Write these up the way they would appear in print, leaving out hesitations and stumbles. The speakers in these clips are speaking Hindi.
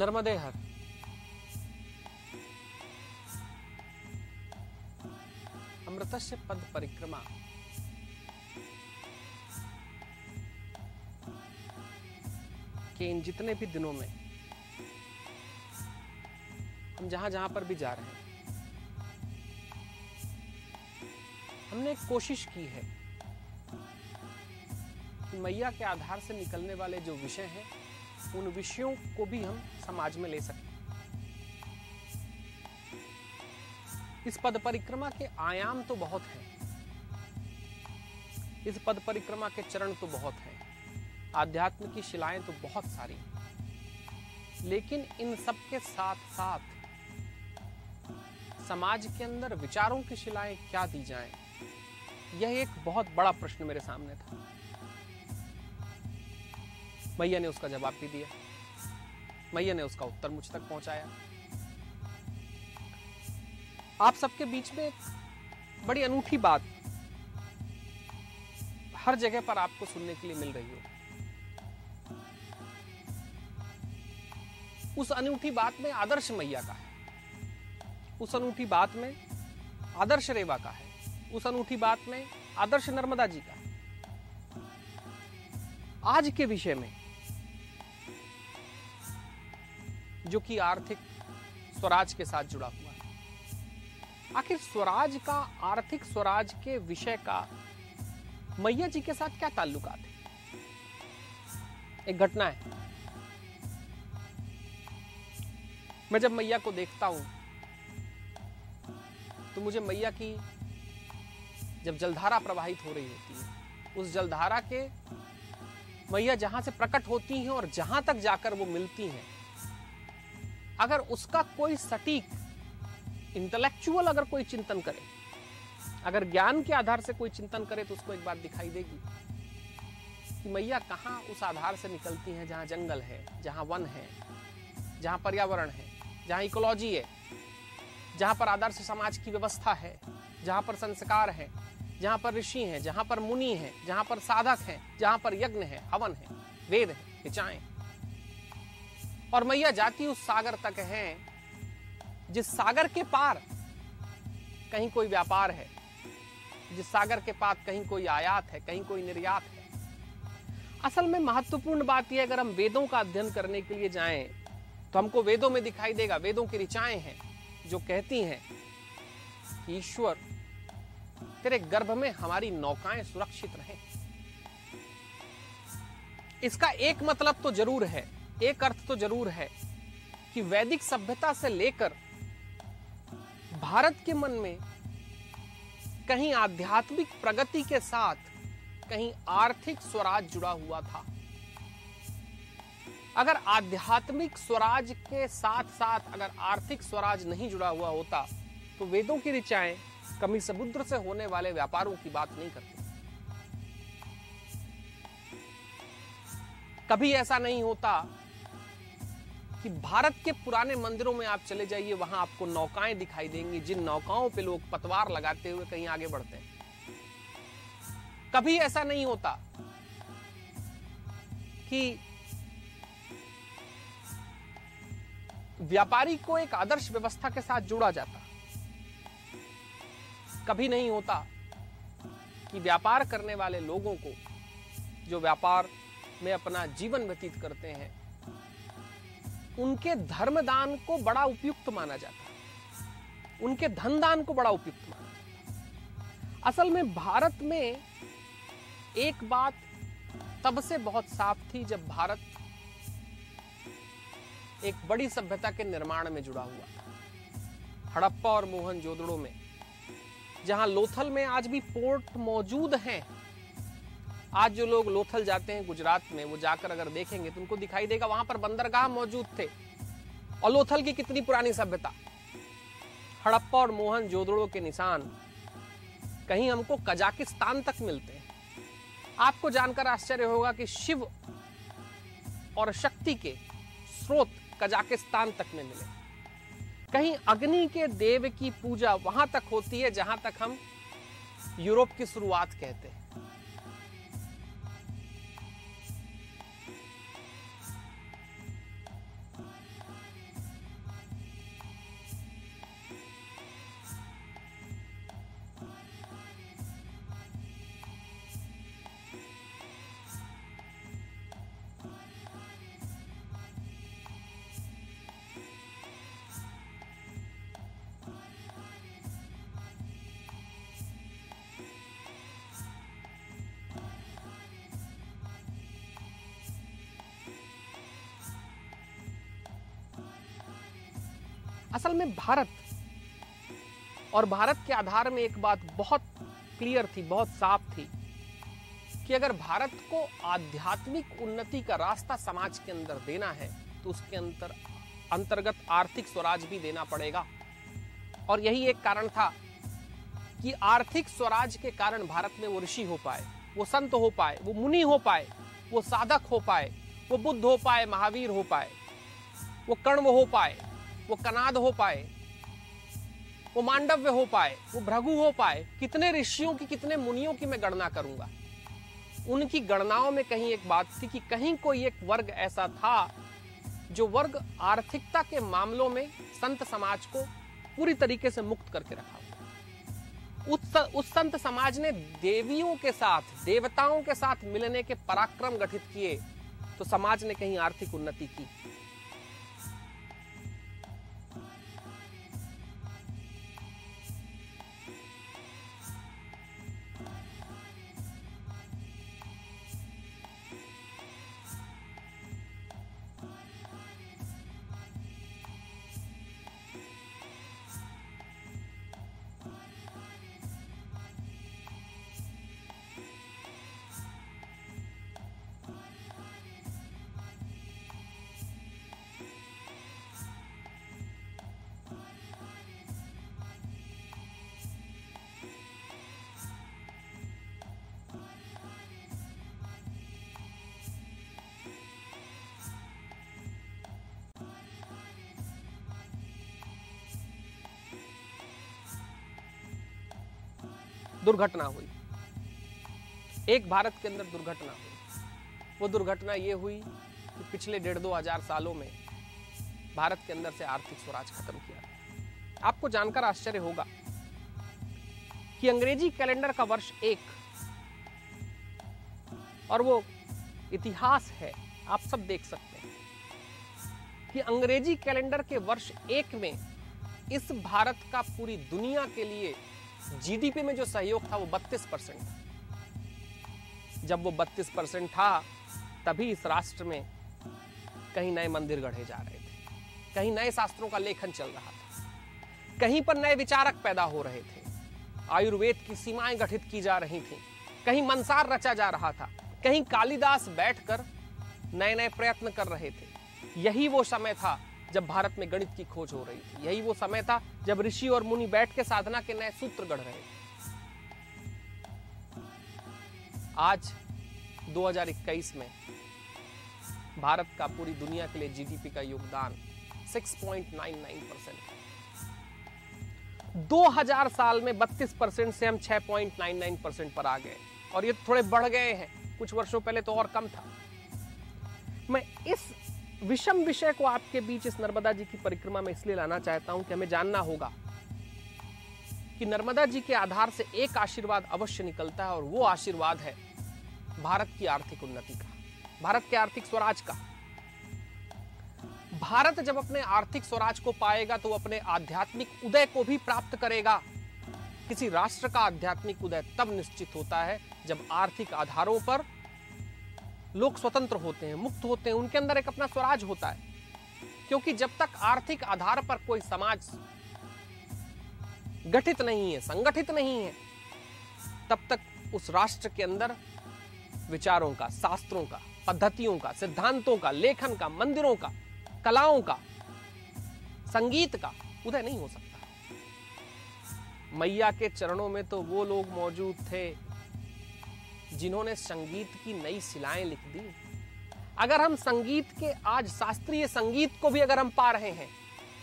नर्मदे हर। अमृतस्य पद परिक्रमा। के इन जितने भी दिनों में हम जहां जहां पर भी जा रहे हैं, हमने एक कोशिश की है कि मैया के आधार से निकलने वाले जो विषय हैं, उन विषयों को भी हम समाज में ले सकें। इस पद परिक्रमा के आयाम तो बहुत हैं, इस पद परिक्रमा के चरण तो बहुत हैं, आध्यात्म की शिलाएं तो बहुत सारी हैं, लेकिन इन सब के साथ साथ समाज के अंदर विचारों की शिलाएं क्या दी जाएं, यह एक बहुत बड़ा प्रश्न मेरे सामने था। मैया ने उसका जवाब भी दिया, मैया ने उसका उत्तर मुझ तक पहुंचाया। आप सबके बीच में एक बड़ी अनूठी बात हर जगह पर आपको सुनने के लिए मिल रही हो। उस अनूठी बात में आदर्श मैया का है, उस अनूठी बात में आदर्श रेवा का है, उस अनूठी बात में आदर्श नर्मदा जी का है। आज के विषय में जो कि आर्थिक स्वराज के साथ जुड़ा हुआ है, आखिर स्वराज का, आर्थिक स्वराज के विषय का मैया जी के साथ क्या ताल्लुकात है? एक घटना है। मैं जब मैया को देखता हूं तो मुझे मैया की जब जलधारा प्रवाहित हो रही होती है, उस जलधारा के मैया जहां से प्रकट होती हैं और जहां तक जाकर वो मिलती हैं, अगर उसका कोई सटीक इंटेलेक्चुअल अगर कोई चिंतन करे, अगर ज्ञान के आधार से कोई चिंतन करे, तो उसको एक बात दिखाई देगी कि मैया कहां उस आधार से निकलती हैं जहां जंगल है, जहां वन है, जहां पर्यावरण है, जहां इकोलॉजी है, जहां पर आदर्श समाज की व्यवस्था है, जहां पर संस्कार है, जहां पर ऋषि हैं, जहां पर मुनि हैं, जहां पर साधक हैं, जहां पर यज्ञ है, हवन है, वेद है, ऋचाएं। और मैया जाती उस सागर तक है जिस सागर के पार कहीं कोई व्यापार है, जिस सागर के पार कहीं कोई आयात है, कहीं कोई निर्यात है। असल में महत्वपूर्ण बात यह, अगर हम वेदों का अध्ययन करने के लिए जाएं तो हमको वेदों में दिखाई देगा, वेदों की ऋचाएं हैं जो कहती हैं कि ईश्वर तेरे गर्भ में हमारी नौकाएं सुरक्षित रहें। इसका एक मतलब तो जरूर है, एक अर्थ तो जरूर है कि वैदिक सभ्यता से लेकर भारत के मन में कहीं आध्यात्मिक प्रगति के साथ कहीं आर्थिक स्वराज जुड़ा हुआ था। अगर आध्यात्मिक स्वराज के साथ साथ अगर आर्थिक स्वराज नहीं जुड़ा हुआ होता तो वेदों की ऋचाएं कभी समुद्र से होने वाले व्यापारों की बात नहीं करती। कभी ऐसा नहीं होता कि भारत के पुराने मंदिरों में आप चले जाइए, वहां आपको नौकाएं दिखाई देंगी, जिन नौकाओं पे लोग पतवार लगाते हुए कहीं आगे बढ़ते हैं। कभी ऐसा नहीं होता कि व्यापारी को एक आदर्श व्यवस्था के साथ जोड़ा जाता। कभी नहीं होता कि व्यापार करने वाले लोगों को, जो व्यापार में अपना जीवन व्यतीत करते हैं, उनके धर्मदान को बड़ा उपयुक्त माना जाता, उनके धन दान को बड़ा उपयुक्त माना जाता। असल में भारत में एक बात तब से बहुत साफ थी जब भारत एक बड़ी सभ्यता के निर्माण में जुड़ा हुआ था। हड़प्पा और मोहनजोदड़ो में, जहां लोथल में आज भी पोर्ट मौजूद हैं। आज जो लोग लोथल जाते हैं गुजरात में, वो जाकर अगर देखेंगे तो उनको दिखाई देगा वहां पर बंदरगाह मौजूद थे। और लोथल की कितनी पुरानी सभ्यता। हड़प्पा और मोहनजोदड़ो के निशान कहीं हमको कजाकिस्तान तक मिलते हैं। आपको जानकर आश्चर्य होगा कि शिव और शक्ति के स्रोत कजाकिस्तान तक में मिले। कहीं अग्नि के देव की पूजा वहां तक होती है जहां तक हम यूरोप की शुरुआत कहते हैं। असल में भारत और भारत के आधार में एक बात बहुत क्लियर थी, बहुत साफ थी कि अगर भारत को आध्यात्मिक उन्नति का रास्ता समाज के अंदर देना है तो उसके अंतर्गत आर्थिक स्वराज भी देना पड़ेगा। और यही एक कारण था कि आर्थिक स्वराज के कारण भारत में वो ऋषि हो पाए, वो संत हो पाए, वो मुनि हो पाए, वो साधक हो पाए, वो बुद्ध हो पाए, महावीर हो पाए, वो कण्व हो पाए, वो कनाद हो पाए, वो मांडव्य हो पाए, वो भृगु हो पाए। कितने ऋषियों की, कितने मुनियों की मैं गणना करूंगा। उनकी गणनाओं में कहीं एक बात थी कि कहीं कोई एक वर्ग ऐसा था जो वर्ग आर्थिकता के मामलों में संत समाज को पूरी तरीके से मुक्त करके रखा हुआ। उस संत समाज ने देवियों के साथ, देवताओं के साथ मिलने के पराक्रम गठित किए तो समाज ने कहीं आर्थिक उन्नति की। दुर्घटना हुई, एक भारत के अंदर दुर्घटना हुई। वो दुर्घटना ये हुई कि पिछले 1.5-2 हजार सालों में भारत के अंदर से आर्थिक स्वराज खत्म किया गया। आपको जानकर आश्चर्य होगा कि अंग्रेजी कैलेंडर का वर्ष 1 और वो इतिहास है, आप सब देख सकते हैं कि अंग्रेजी कैलेंडर के वर्ष 1 में इस भारत का पूरी दुनिया के लिए जीडीपी में जो सहयोग था वो 32% था। जब वो 32% था तभी इस राष्ट्र में कहीं नए मंदिर गढ़े जा रहे थे, कहीं नए शास्त्रों का लेखन चल रहा था, कहीं पर नए विचारक पैदा हो रहे थे, आयुर्वेद की सीमाएं गठित की जा रही थी, कहीं मंसार रचा जा रहा था, कहीं कालिदास बैठकर नए नए प्रयत्न कर रहे थे। यही वो समय था जब भारत में गणित की खोज हो रही थी। यही वो समय था जब ऋषि और मुनि बैठ के साधना के नए सूत्र गढ़ रहे थे। आज 2021 में भारत का पूरी दुनिया के लिए जीडीपी का योगदान 6.99% है। 2000 साल में 32% से हम 6.99% पर आ गए और ये थोड़े बढ़ गए हैं, कुछ वर्षों पहले तो और कम था। मैं इस विषम विषय को आपके बीच इस नर्मदा जी की परिक्रमा में इसलिए लाना चाहता हूं कि हमें जानना होगा कि नर्मदा जी के आधार से एक आशीर्वाद अवश्य निकलता है और वो आशीर्वाद है भारत की आर्थिक उन्नति का, भारत के आर्थिक स्वराज का। भारत जब अपने आर्थिक स्वराज को पाएगा तो अपने आध्यात्मिक उदय को भी प्राप्त करेगा। किसी राष्ट्र का आध्यात्मिक उदय तब निश्चित होता है जब आर्थिक आधारों पर लोग स्वतंत्र होते हैं, मुक्त होते हैं, उनके अंदर एक अपना स्वराज होता है। क्योंकि जब तक आर्थिक आधार पर कोई समाज गठित नहीं है, संगठित नहीं है, तब तक उस राष्ट्र के अंदर विचारों का, शास्त्रों का, पद्धतियों का, सिद्धांतों का, लेखन का, मंदिरों का, कलाओं का, संगीत का उदय नहीं हो सकता। मैया के चरणों में तो वो लोग मौजूद थे जिन्होंने संगीत की नई शिलाएं लिख दी। अगर हम संगीत के आज शास्त्रीय संगीत को भी अगर हम पा रहे हैं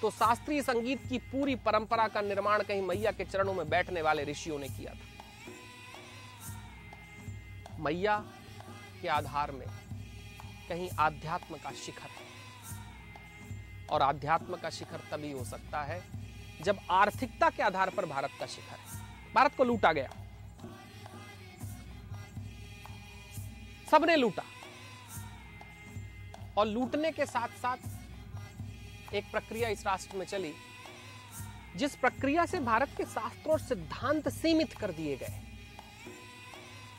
तो शास्त्रीय संगीत की पूरी परंपरा का निर्माण कहीं मैया के चरणों में बैठने वाले ऋषियों ने किया था। मैया के आधार में कहीं आध्यात्म का शिखर है और आध्यात्म का शिखर तभी हो सकता है जब आर्थिकता के आधार पर भारत का शिखर है। भारत को लूटा गया, सबने लूटा और लूटने के साथ साथ एक प्रक्रिया इस राष्ट्र में चली जिस प्रक्रिया से भारत के शास्त्र और सिद्धांत सीमित कर दिए गए।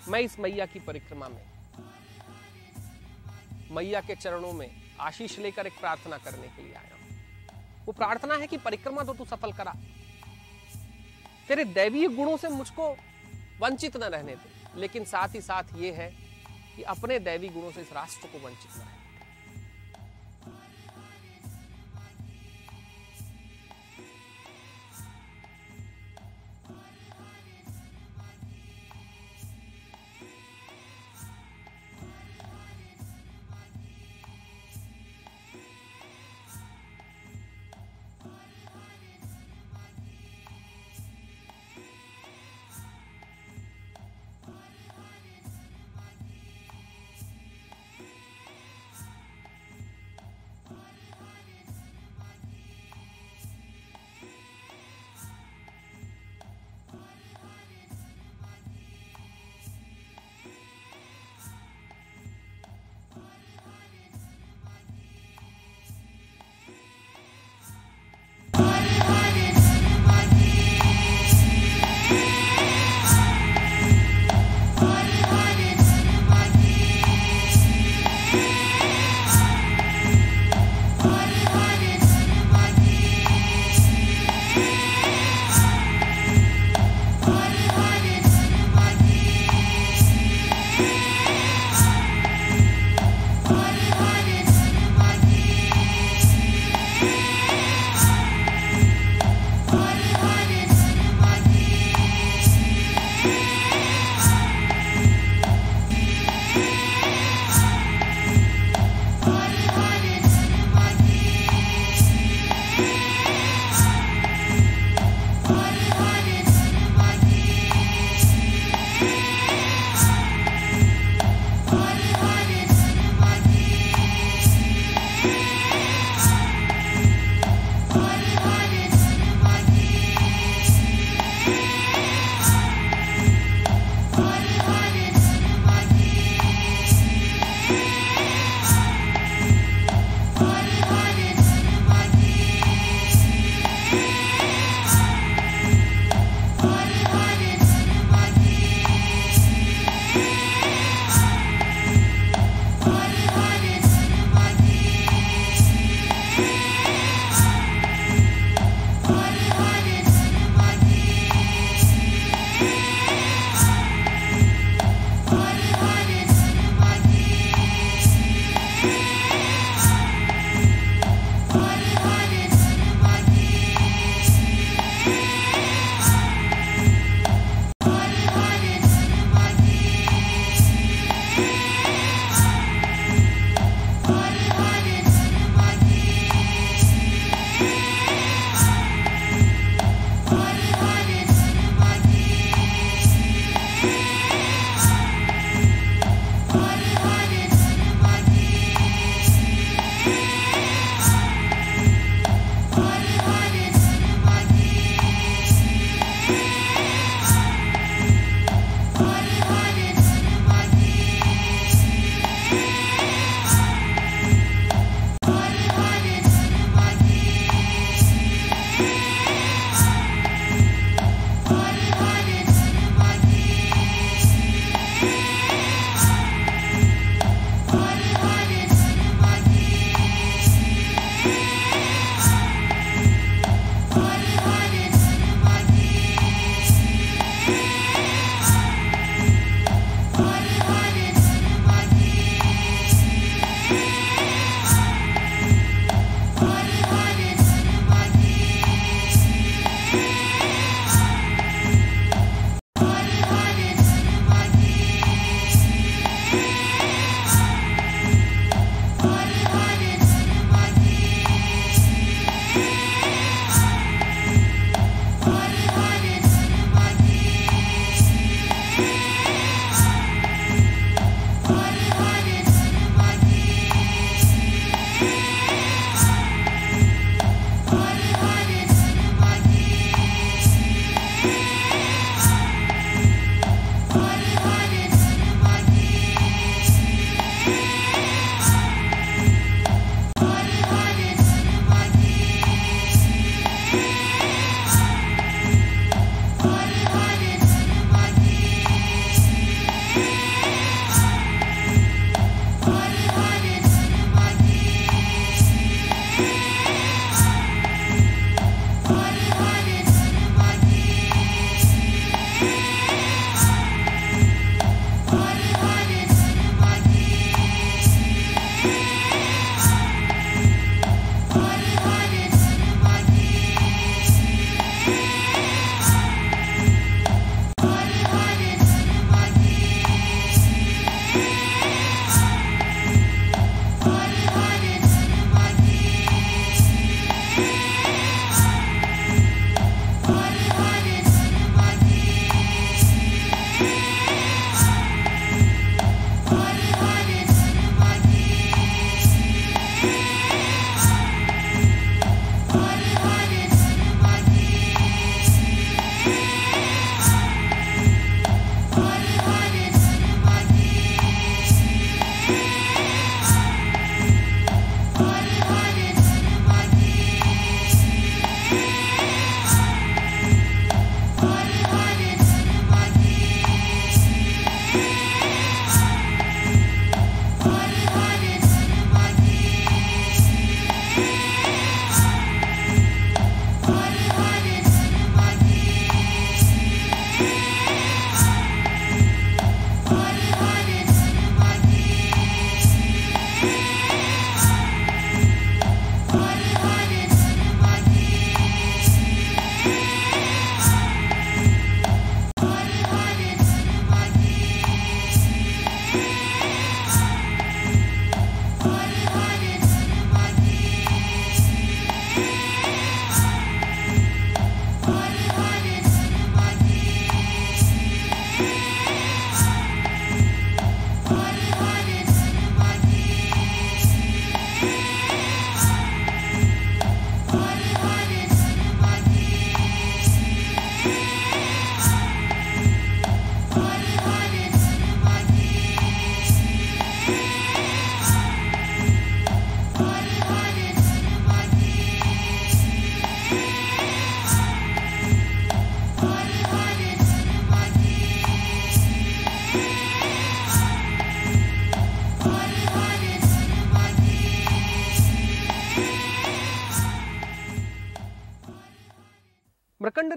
मैं इस मैया की परिक्रमा में मैया के चरणों में आशीष लेकर एक प्रार्थना करने के लिए आया हूं वो प्रार्थना है कि परिक्रमा तो तू सफल करा, तेरे दैवीय गुणों से मुझको वंचित न रहने दे, लेकिन साथ ही साथ ये है कि अपने दैवी गुणों से इस राष्ट्र को वंचित न रहने दे।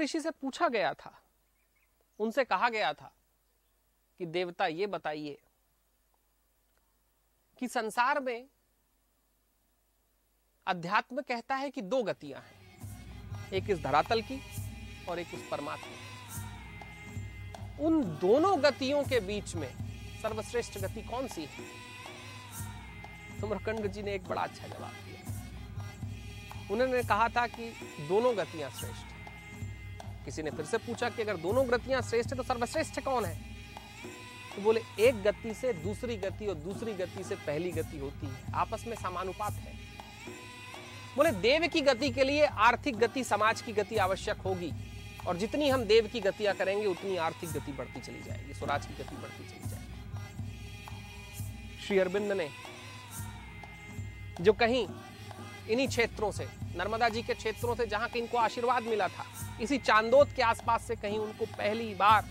ऋषि से पूछा गया था, उनसे कहा गया था कि देवता ये बताइए कि संसार में अध्यात्म कहता है कि दो गतियां हैं, एक इस धरातल की और एक उस परमात्मा की। उन दोनों गतियों के बीच में सर्वश्रेष्ठ गति कौन सी है? सुमरकंड जी ने एक बड़ा अच्छा जवाब दिया। उन्होंने कहा था कि दोनों गतियां श्रेष्ठ हैं। किसी ने फिर से पूछा कि अगर दोनों गतियां श्रेष्ठ है तो सर्वश्रेष्ठ कौन है? तो बोले एक गति से दूसरी गति और दूसरी गति से पहली गति होती है, आपस में समानुपात है। बोले देव की गति के लिए आर्थिक गति, समाज की गति आवश्यक होगी, और जितनी हम देव की गतियां करेंगे उतनी आर्थिक गति बढ़ती चली जाएगी, स्वराज की गति बढ़ती चली जाएगी। श्री अरविंद ने जो कहीं इन्हीं क्षेत्रों से, नर्मदा जी के क्षेत्रों से जहां इनको आशीर्वाद मिला था, इसी चांदोद के आसपास से कहीं उनको पहली बार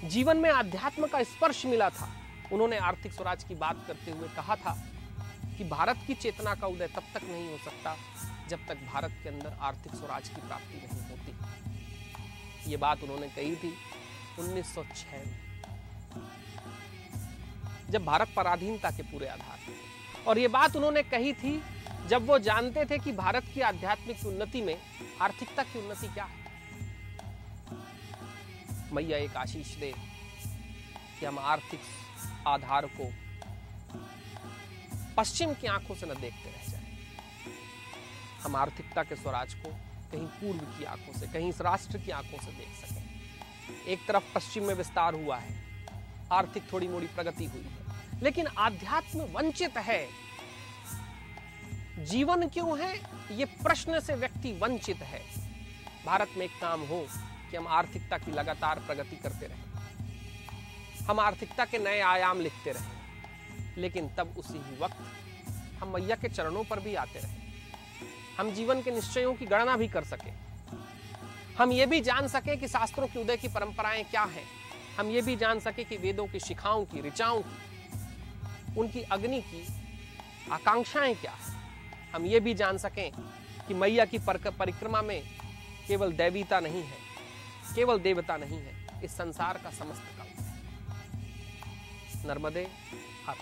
जीवन में आध्यात्म का स्पर्श मिला था, उन्होंने आर्थिक स्वराज की बात करते हुए कहा था कि भारत की चेतना का उदय तब तक नहीं हो सकता जब तक भारत के अंदर आर्थिक स्वराज की प्राप्ति नहीं होती। ये बात उन्होंने कही थी 1906 में, जब भारत पराधीनता के पूरे आधार पर। और ये बात उन्होंने कही थी जब वो जानते थे कि भारत की आध्यात्मिक उन्नति में आर्थिकता की उन्नति क्या है। मैया एक आशीष दे कि हम आर्थिक आधार को पश्चिम की आंखों से न देखते रह जाएं। हम आर्थिकता के स्वराज को कहीं पूर्व की आंखों से, कहीं इस राष्ट्र की आंखों से देख सकें। एक तरफ पश्चिम में विस्तार हुआ है, आर्थिक थोड़ी मोड़ी प्रगति हुई है, लेकिन आध्यात्म वंचित है। जीवन क्यों है, ये प्रश्न से व्यक्ति वंचित है। भारत में एक काम हो कि हम आर्थिकता की लगातार प्रगति करते रहें, हम आर्थिकता के नए आयाम लिखते रहें, लेकिन तब उसी ही वक्त हम मैया के चरणों पर भी आते रहें। हम जीवन के निश्चयों की गणना भी कर सके, हम ये भी जान सके कि शास्त्रों के उदय की परंपराएं क्या हैं, हम ये भी जान सके कि वेदों की शिखाओं की, ऋचाओं की, उनकी अग्नि की आकांक्षाएं क्या है। हम ये भी जान सकें कि मैया की परिक्रमा में केवल दैवीता नहीं है, केवल देवता नहीं है, इस संसार का समस्त कल्प है। नर्मदे हर।